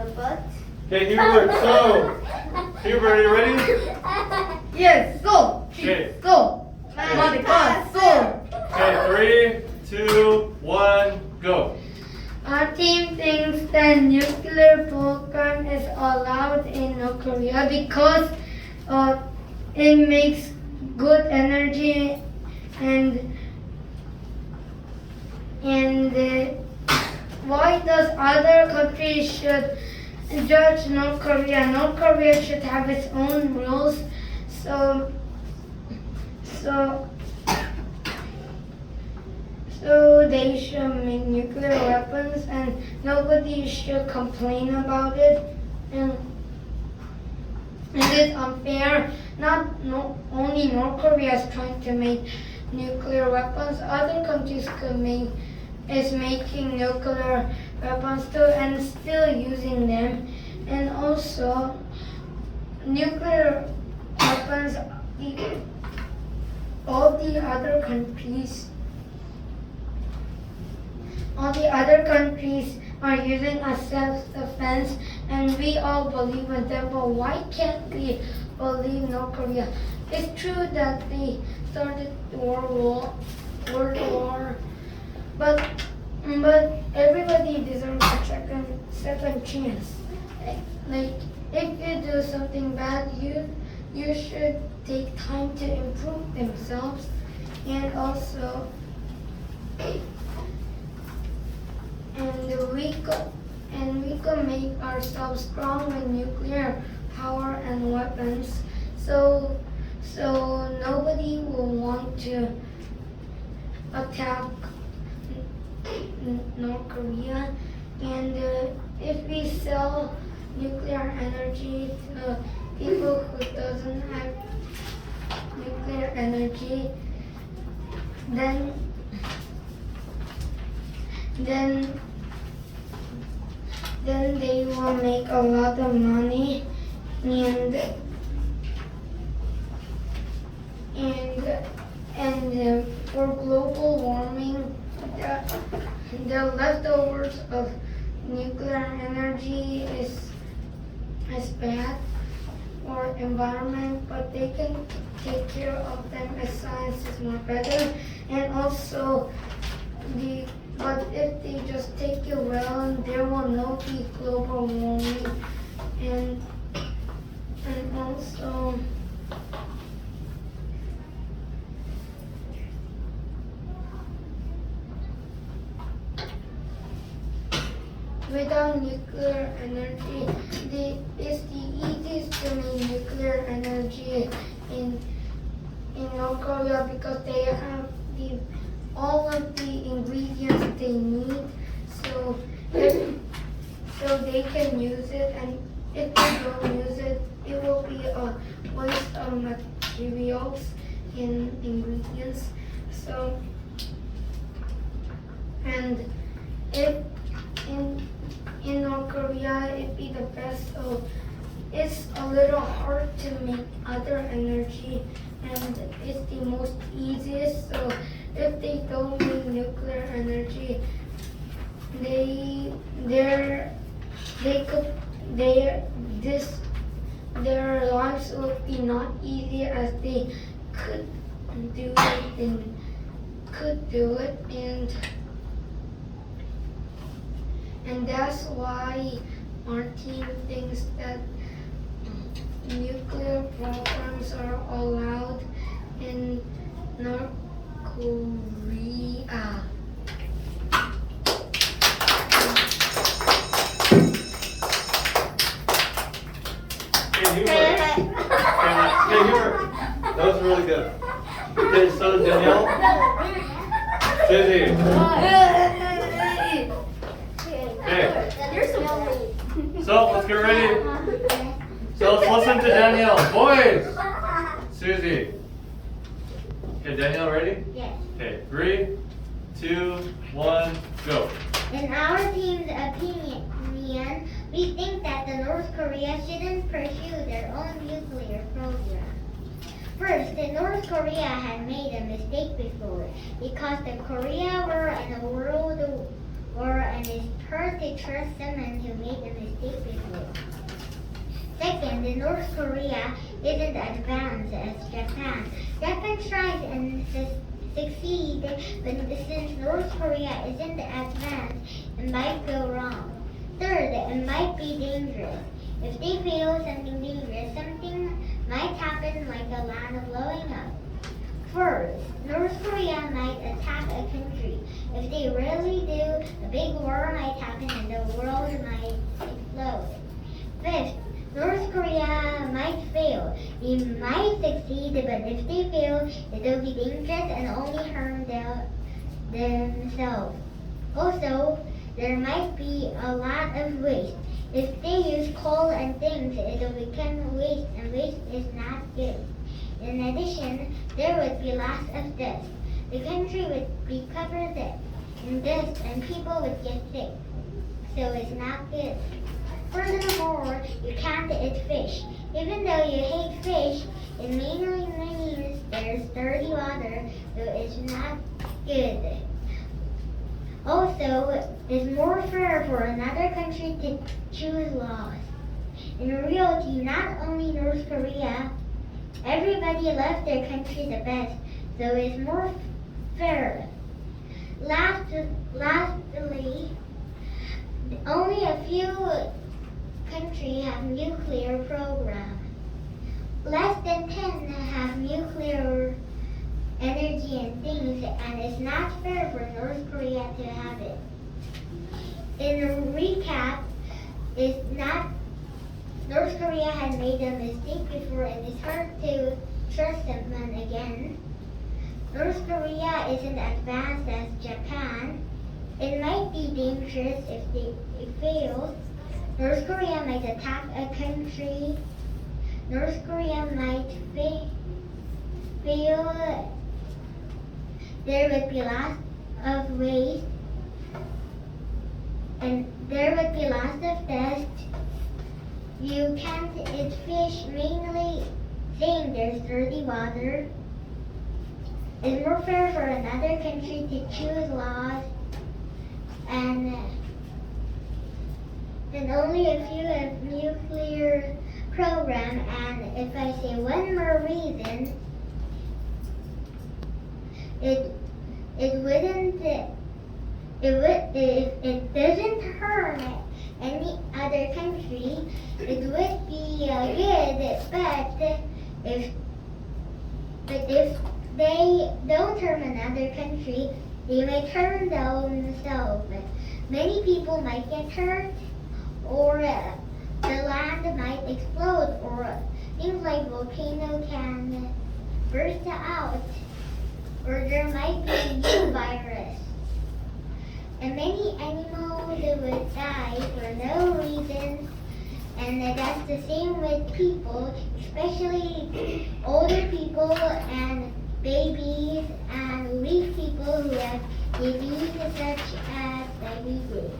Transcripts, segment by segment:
the butt. Okay, Hubert, so. Hubert, are you ready? Yes, go. Okay. Go. Okay. Monica, go. Okay, 3, 2, 1, go. Our team thinks that nuclear program is allowed in North Korea because it makes good energy and why does other countries should judge North Korea? North Korea should have its own rules. So they should make nuclear weapons and nobody should complain about it. And it is unfair. Only North Korea is trying to make nuclear weapons. Other countries is making nuclear weapons too and still using them. And also nuclear weapons, all the other countries are using as self-defense and we all believe in them, but why can't we believe North Korea? It's true that they started World War, but everybody deserves a second chance. Like if you do something bad, you should take time to improve themselves, and also we could make ourselves strong with nuclear power and weapons. So nobody will want to attack North Korea. And if we sell nuclear energy to people who doesn't have nuclear energy, then they will make a lot of money, and for global warming, the leftovers of nuclear energy is bad for environment, but they can take care of them as science is more better. And also but if they just take it well, there will not be global warming. And also without nuclear energy, it's the easiest to make nuclear energy in North Korea because they have all of the ingredients they need, so they can use it, and if they don't use it, it will be a waste of materials and ingredients. So, and if in North Korea, it'd be the best. So it's a little hard to make other energy, and it's the most easiest. So if they don't make nuclear energy, their lives would be not easy as they could do it, and that's why our team thinks that nuclear programs are allowed in North Korea. Hey, Hubert. That was really good. Okay, so Danielle. Suzy. Okay. You're so So let's get ready. So let's listen to Danielle. Boys. Suzy. Okay, Danielle, ready? Yes. Okay, 3, 2, 1, go. In our team's opinion, we think that the North Korea shouldn't pursue their own nuclear program. First, the North Korea had made a mistake before because the Korea were in a world war and it's hard to trust someone who made a mistake the North Korea isn't advanced as Japan. Japan tries and succeed, but since North Korea isn't advanced, it might go wrong. Third, it might be dangerous. If they fail something dangerous, something might happen like a land blowing up. Fourth, North Korea might attack a country. If they really do, a big war might happen and the world might explode. Fifth, North Korea might fail. They might succeed, but if they fail, it will be dangerous and only harm themselves. Also, there might be a lot of waste. If they use coal and things, it will become waste, and waste is not good. In addition, there would be lots of dust. The country would be covered in dust, and people would get sick. So it's not good. Furthermore, you can't eat fish. Even though you hate fish, it mainly means there's dirty water, so it's not good. Also, it's more fair for another country to choose laws. In reality, not only North Korea, everybody loves their country the best, so it's more fair. Lastly, only a few countries have nuclear program. Less than 10 have nuclear energy and things, and it's not fair for North Korea to have it. In a recap, North Korea had made a mistake before, and it's hard to trust them again. North Korea isn't advanced as Japan. It might be dangerous if they fail. North Korea might attack a country. North Korea might fail. There would be lots of waste, and there would be lots of dust. You can't eat fish, mainly saying there's dirty water. It's more fair for another country to choose laws, and only a few have nuclear program. And if I say one more reason, it doesn't harm any other country. It would be good, but if they don't harm another country, they might harm themselves. Many people might get hurt, or the land might explode, or things like volcano can burst out, or there might be a new virus. And many animals would die for no reason, and that's the same with people, especially older people and babies and weak people who have diseases such as diabetes.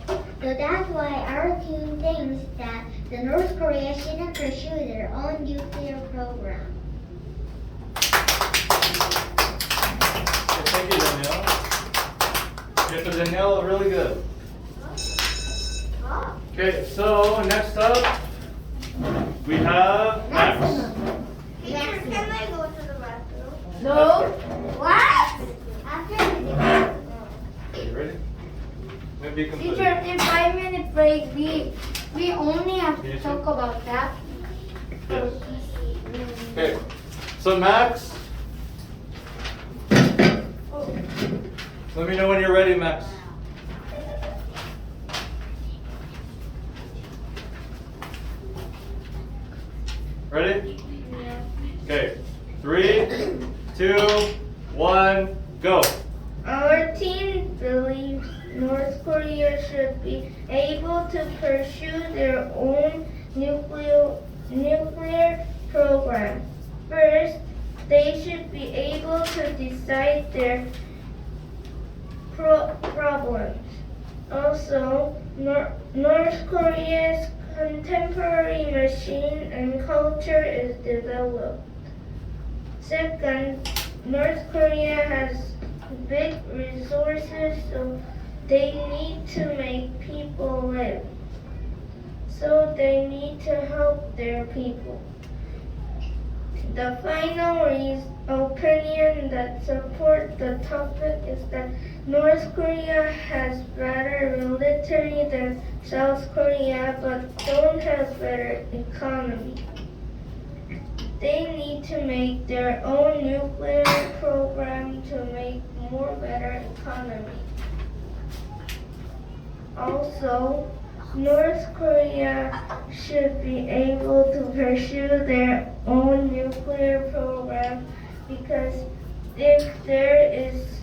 So that's why our team thinks that the North Korea shouldn't pursue their own nuclear program. Thank you, Danielle. Okay, so Danielle, really good. Okay, so next up, we have Max. Teacher, can I go to the bathroom? No. What? After Okay, you ready? Maybe you can put Teacher, it. in 5-minute break, we only have to talk about that. Yes. Okay, so Max, let me know when you're ready, Max. Ready? Yeah. Okay, 3, 2, 1, go. Our team believes North Korea should be able to pursue their own nuclear program. First, they should be able to decide their problems. Also, North Korea's contemporary machine and culture is developed. Second, North Korea has big resources, so they need to make people live. so they need to help their people. The final opinion that supports the topic is that North Korea has better military than South Korea but don't have better economy. They need to make their own nuclear program to make more better economy. Also, North Korea should be able to pursue their own nuclear program because if there is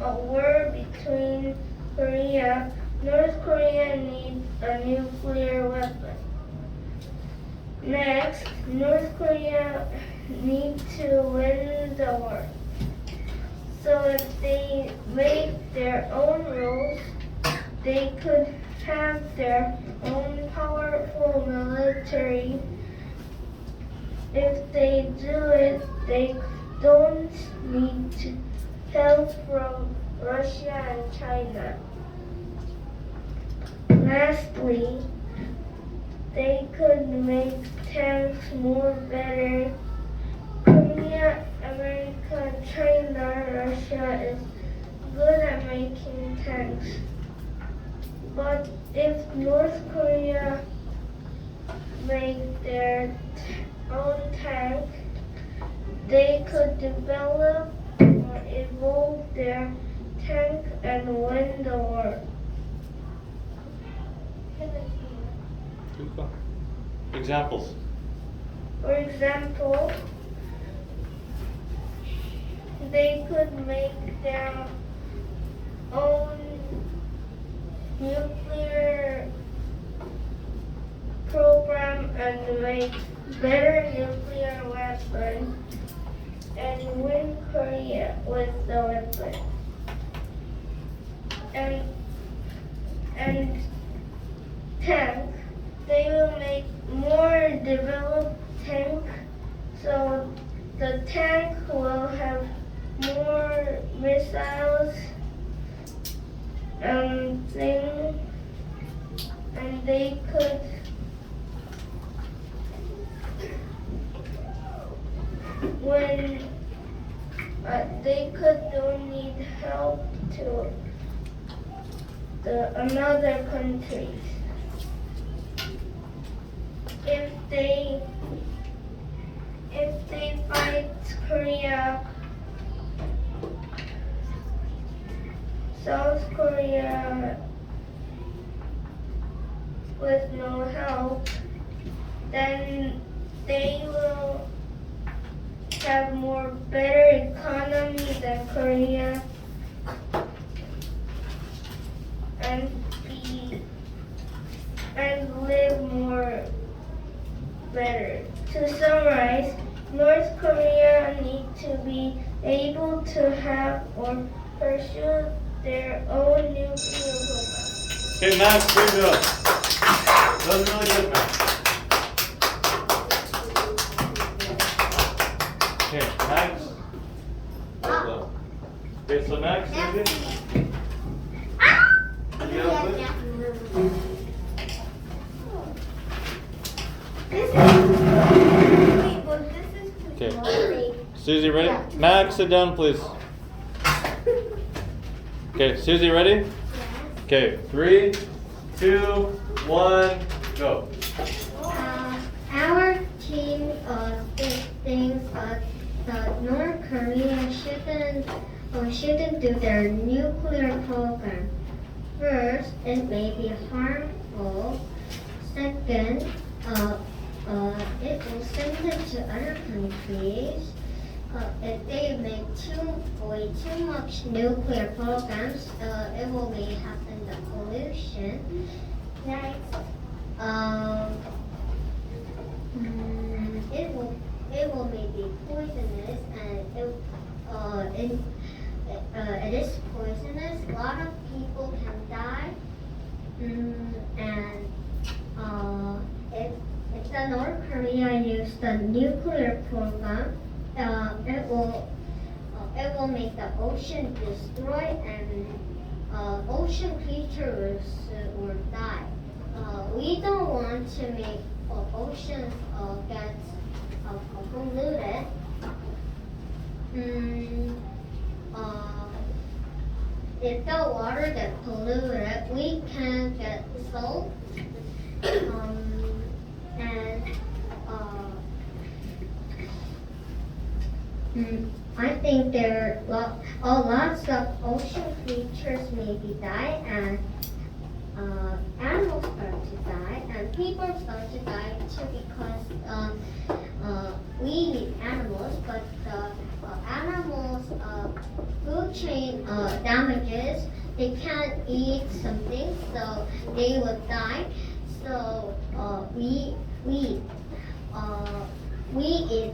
a war between Korea, North Korea needs a nuclear weapon. Next, North Korea needs to win the war. So if they make their own rules, they could have their own powerful military. If they do it, they don't need to help from Russia and China. Lastly, they could make tanks more better. Korea, America, China, Russia is good at making tanks. But if North Korea make their own tank, they could develop or evolve their tank and win the war. Examples. For example, they could make their own nuclear program and make better nuclear weapon and win Korea with the weapon. And tank, they will make more developed tank, so the tank will have more missiles and things, and they could don't need help to another countries. If they fight Korea, South Korea with no help, then they will have more better economy than Korea and live more better. To summarize, North Korea needs to be able to have or pursue their own nuclear program. Okay, Max, good job. That was really good, Max. Okay, Max. Okay, so Max, Suzy. Okay. Suzy, ready? Max, sit down, please. Okay, Suzy, ready? Okay, 3, 2, 1, go. Our team thinks that North Korea shouldn't do their nuclear program. First, it may be harmful. Second, it will send it to other countries. If they make way too much nuclear programs, it will may happen the pollution. Next, it will may be poisonous, and it is poisonous. A lot of people can die, and if the North Korea use the nuclear program, it will make the ocean destroy and ocean creatures will die. we don't want to make oceans get polluted. If the water gets polluted, we can get salt. I think there are lots of ocean creatures maybe die, and animals start to die, and people start to die too because we eat animals, but the animals' food chain damages. They can't eat something, so they would die. So we eat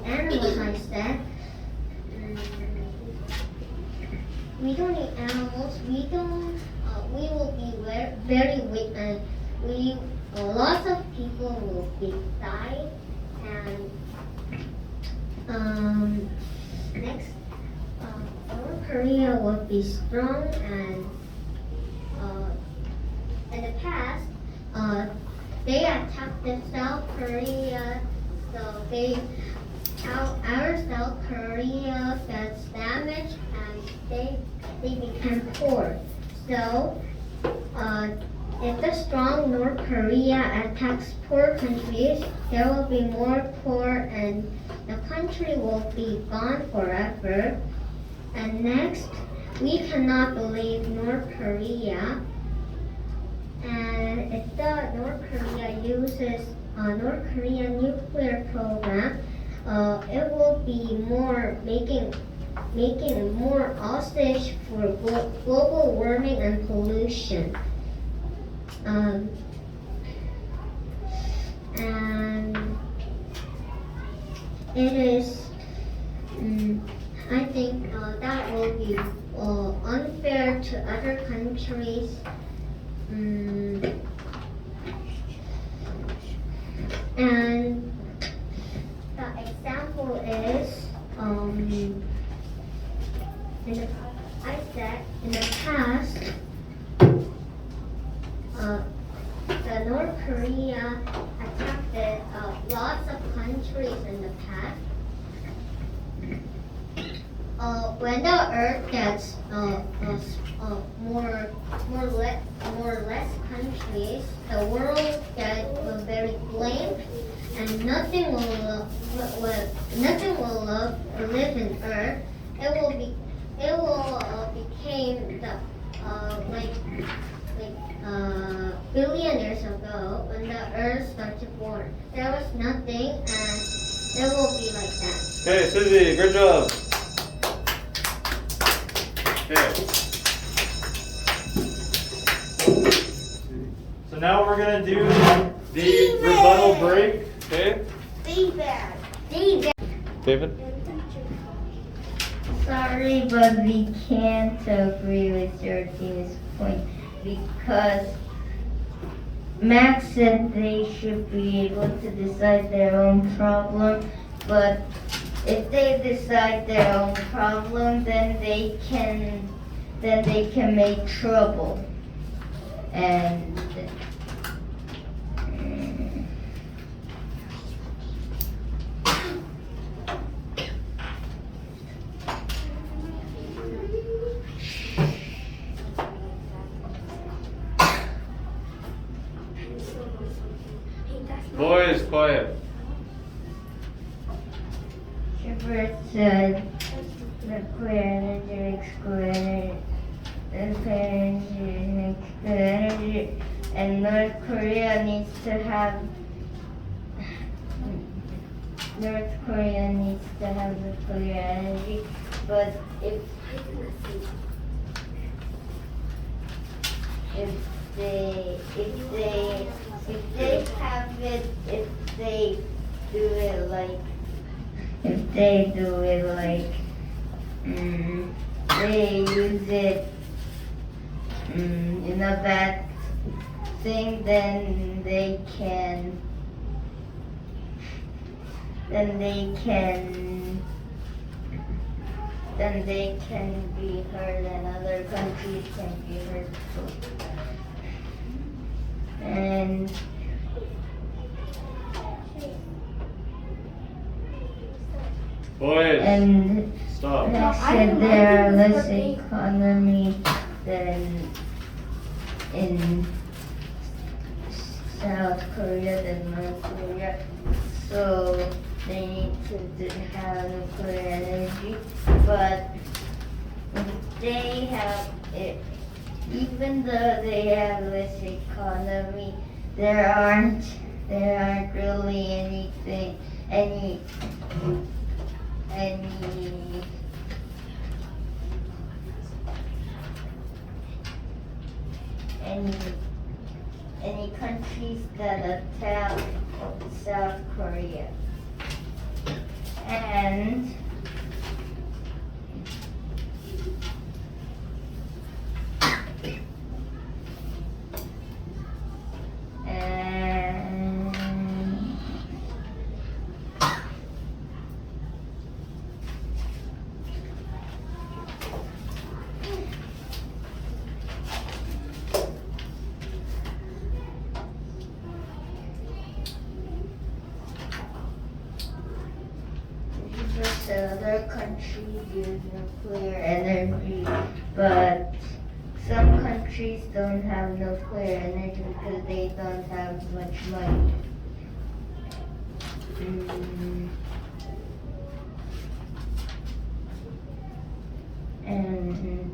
animals instead. We don't eat animals. We don't. We will be very weak, and lots of people will be die. And next, North Korea will be strong, and in the past, they attacked the South Korea, so our South Korea gets damaged, and they became poor. So, if the strong North Korea attacks poor countries, there will be more poor, and the country will be gone forever. And next, we cannot believe North Korea. And if the North Korea uses North Korean nuclear program, it will be making more hostage for global warming and pollution. And it is, I think that will be unfair to other countries. And the example is, in the past, the North Korea attacked lots of countries in the past. When the Earth gets less countries, the world gets very blamed, and nothing will live in Earth. It will became the billion years ago when the Earth started born. There was nothing, and it will be like that. Okay, Suzy, good job. Okay. So now we're gonna do the rebuttal break. Okay. David. Sorry, but we can't agree with your team's point because Max said they should be able to decide their own problem, but if they decide their own problem, then they can make trouble. And Boys, quiet. Hubert said nuclear energy makes good energy, and North Korea needs to have nuclear energy. But if they have it, if they do it like they use it in a bad thing, then they can be hurt, and other countries can be hurt too. and Boys, and stop. Max said there are less economy than in South Korea than North Korea, so they need to have nuclear energy. But they have it, even though they have less economy, there aren't really anything any countries that attack South Korea. And the other countries use nuclear energy, but some countries don't have nuclear energy because they don't have much money. And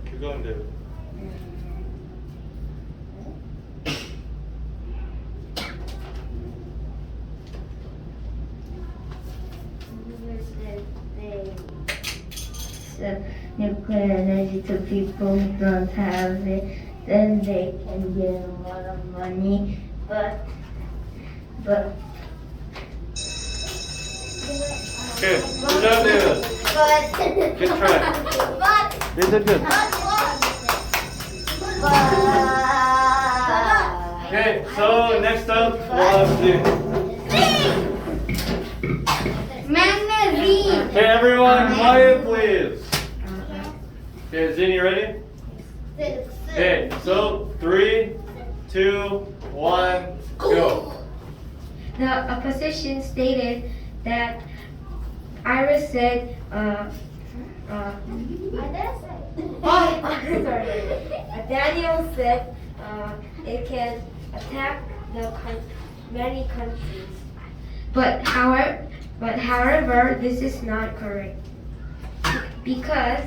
Keep going, David. so nuclear energy to people who don't have it, then they can get a lot of money. But Okay, good job, David. Good try. You did good. Okay, so next up we'll have Ziin. Magna Okay, everyone, quiet please. Okay, Ziin, you ready? Okay, so 3, 2, 1, go. The opposition stated that Iris said, Danielle said it can attack many countries. But however, this is not correct because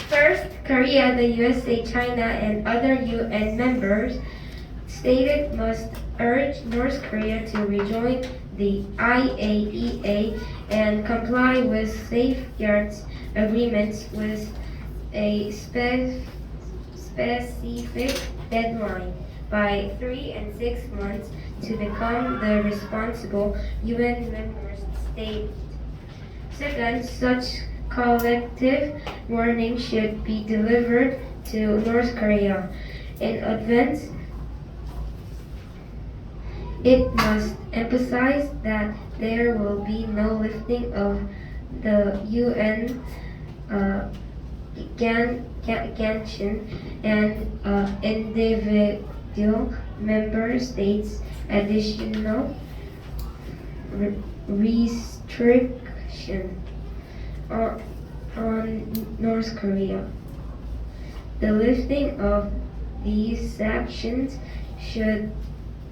first, Korea, the USA, China, and other UN members stated must urge North Korea to rejoin the IAEA and comply with safeguards agreements with a specific deadline by 3 and 6 months to become the responsible UN member state. Second, such collective warning should be delivered to North Korea in advance. It must emphasize that there will be no lifting of the UN sanction and individual member states' additional restriction on North Korea. The lifting of these sanctions should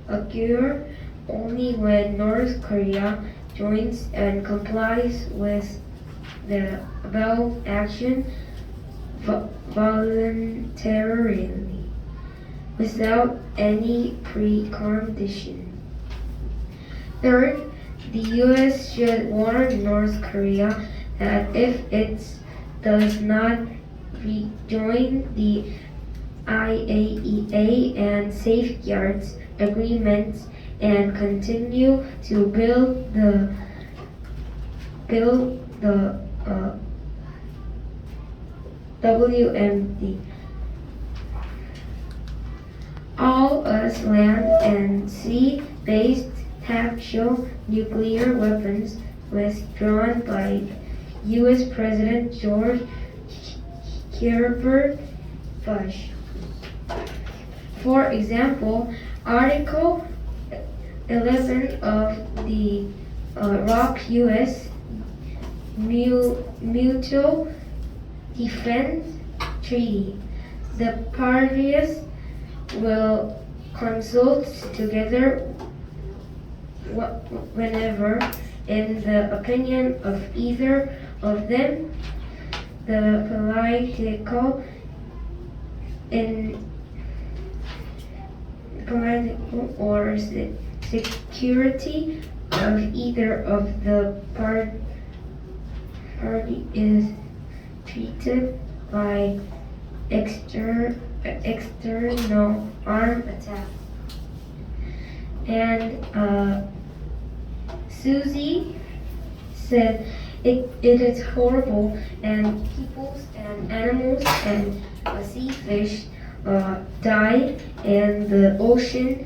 occur only when North Korea joins and complies with the above action voluntarily, without any precondition. Third, the U.S. should warn North Korea that if it does not rejoin the IAEA and safeguards agreements, and continue to build the WMD. All US land and sea-based tactical nuclear weapons was drawn by US President George Herbert Bush. For example, Article 11 of the ROC US Mutual Defense Treaty. The parties will consult together whenever, in the opinion of either of them, the political or security of either of the party is treated by external arm attack. And Suzy said it is horrible, and peoples and animals and sea fish die, and the ocean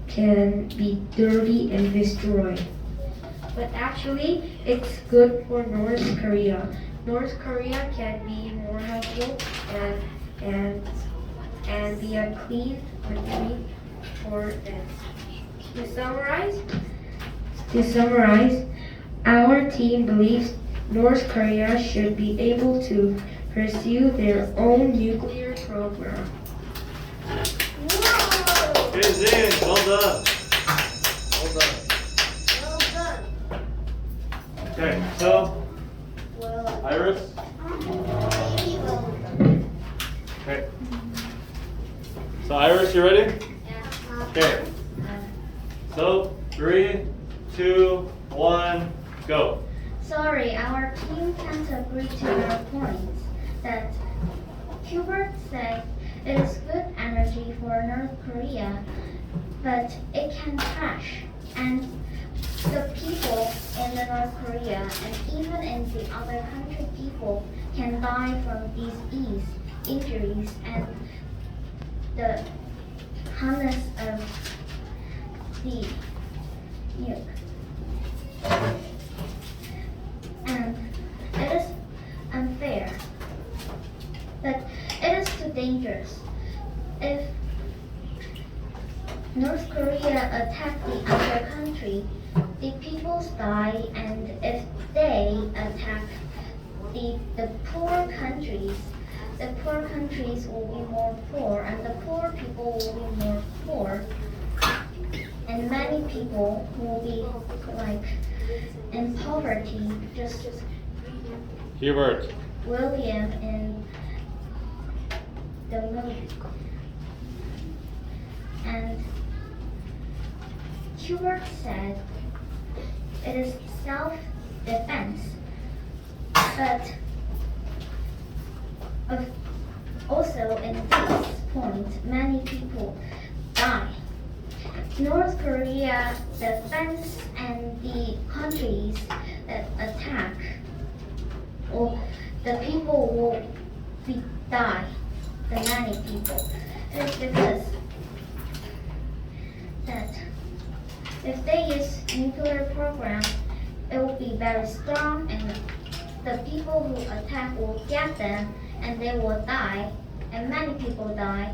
can be dirty and destroyed. But actually, it's good for North Korea. North Korea can be more helpful and be a clean country for them. To summarize, our team believes North Korea should be able to pursue their own nuclear program. Okay, Ziin, well done. Okay, so Iris. Okay. So Iris, you ready? Okay. So 3, 2, 1, go. Sorry, our team can't agree to your points. That Hubert said it is good energy for North Korea, but it can crash. And the people in the North Korea and even in the other country people can die from these injuries and the harmness of the nuke. And it is unfair, but it is too dangerous. If North Korea attack the other country, the peoples die, and if they attack the poor countries will be more poor, and the poor people will be more poor, and many people will be like in poverty, just Hubert. William in the movie. And Hubert said it is self-defense, but also in this point, many people die. North Korea defense and the countries that attack, or the people will die, the many people. It is because that if they use nuclear program, it will be very strong, and the people who attack will get them, and they will die, and many people die.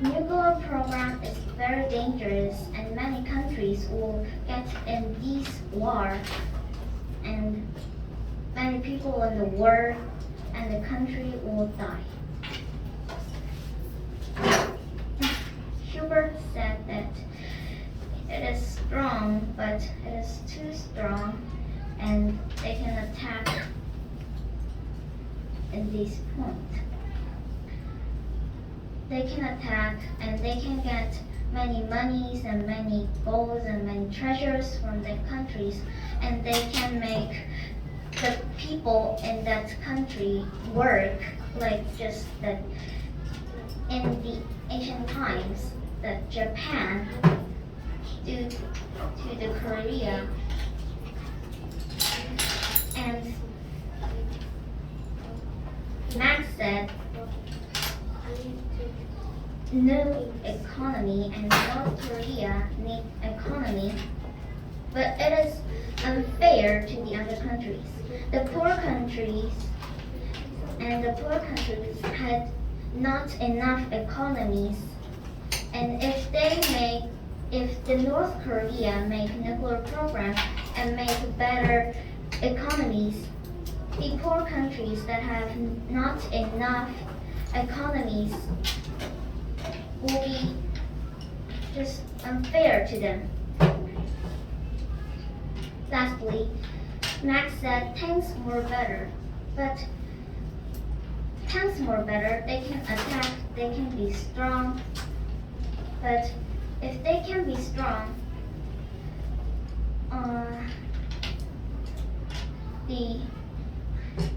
Nuclear program is very dangerous, and many countries will get in this war, and many people in the world and the country will die. Hubert said that it is strong, but it is too strong, and they can attack in this point. They can attack, and they can get many monies and many golds and many treasures from their countries, and they can make the people in that country work, like just that in the ancient times that Japan due to the Korea. And Max said, no economy and North Korea need economy, but it is unfair to the other countries. The poor countries had not enough economies, and if the North Korea make nuclear program and make better economies, the poor countries that have not enough economies will be just unfair to them. Lastly, Max said tanks were better, but tanks were better, they can attack, they can be strong, but if they can be strong, the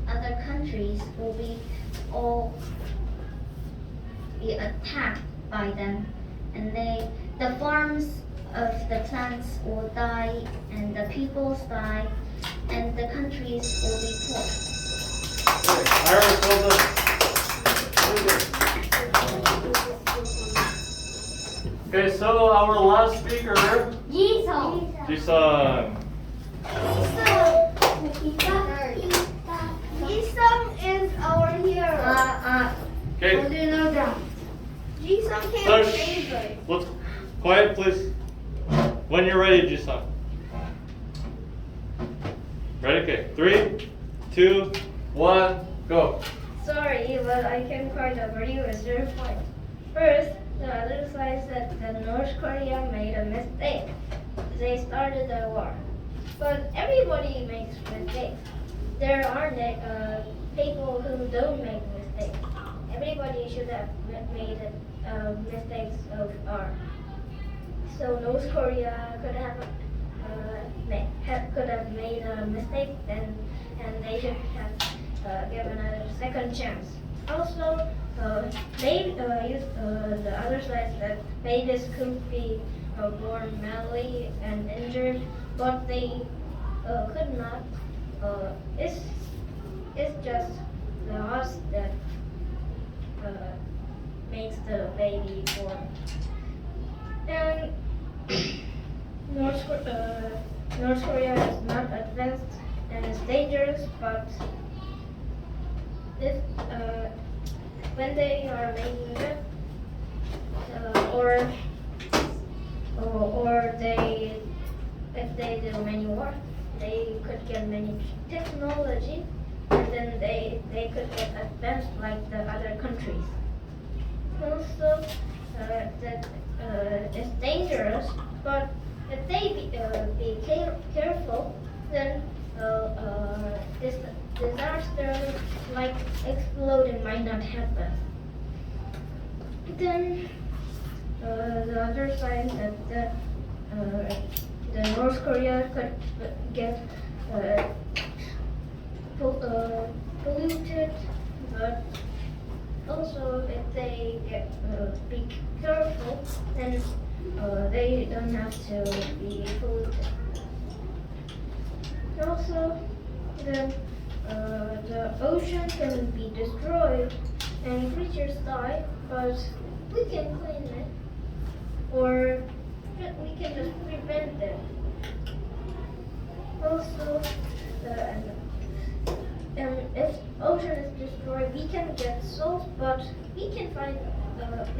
other countries will all be attacked by them, and the farms of the plants will die, and the peoples die, and the countries will be poor. Okay, so our last speaker, Jiseong. Jiseong. Jiseong is our hero. How Okay, do you know that? Jiseong so can't favorite. let's quiet, please. When you're ready, Jiseong. Ready? Okay, 3, 2, 1, go. Sorry, but I can quite agree with your point. First, the other side said that North Korea made a mistake. They started the war. But everybody makes mistakes. There are people who don't make mistakes. Everybody should have made mistakes of art. So North Korea could have made a mistake, and they should have given a second chance. Also, the other side that babies could be born badly and injured, but they could not. It's just the us that makes the baby born. And North Korea is not advanced and is dangerous, but if when they are making it, or if they do many work, they could get many technology, and then they could get advanced like the other countries. Also, that it's dangerous, but if they be careful, then this disaster like exploding might not happen. Then the other side that the North Korea could get polluted, but also if they get be careful, then they don't have to be polluted. Also, the ocean can be destroyed and creatures die, but we can clean it, or we can just prevent them. Also, if ocean is destroyed, we can get salt, but we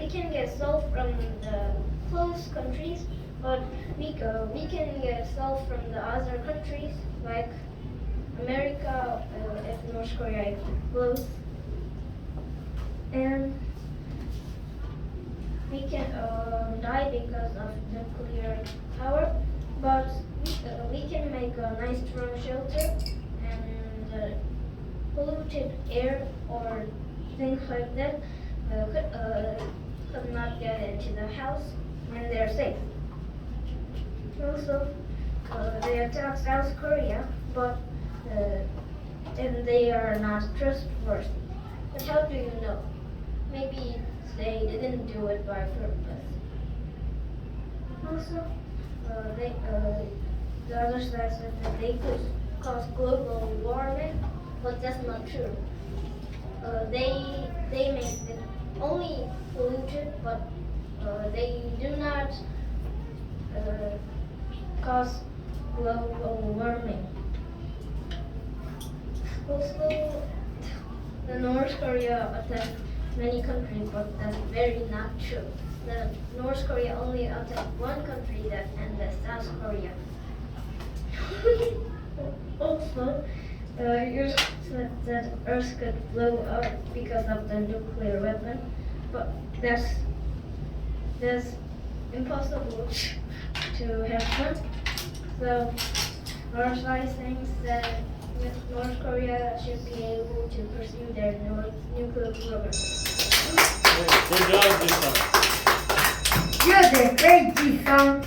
can get salt from the close countries, but we can get salt from the other countries like America if North Korea explodes, and we can die because of nuclear power, but we can make a nice strong shelter, and polluted air or things like that could not get into the house, and they're safe. Also, they attack South Korea, but and they are not trustworthy. But how do you know? Maybe they didn't do it by purpose. Also, the other side said that they could cause global warming, but that's not true. They make it only polluted, but they do not cause global warming. Also, the North Korea attacked many countries, but that's very not true. The North Korea only attacked one country, and that's South Korea. Also, you said that Earth could blow up because of the nuclear weapon, but that's impossible to happen. So, our side thinks that North Korea should be able to pursue their nuclear program. Good job, Jiseong. You're the great Jiseong.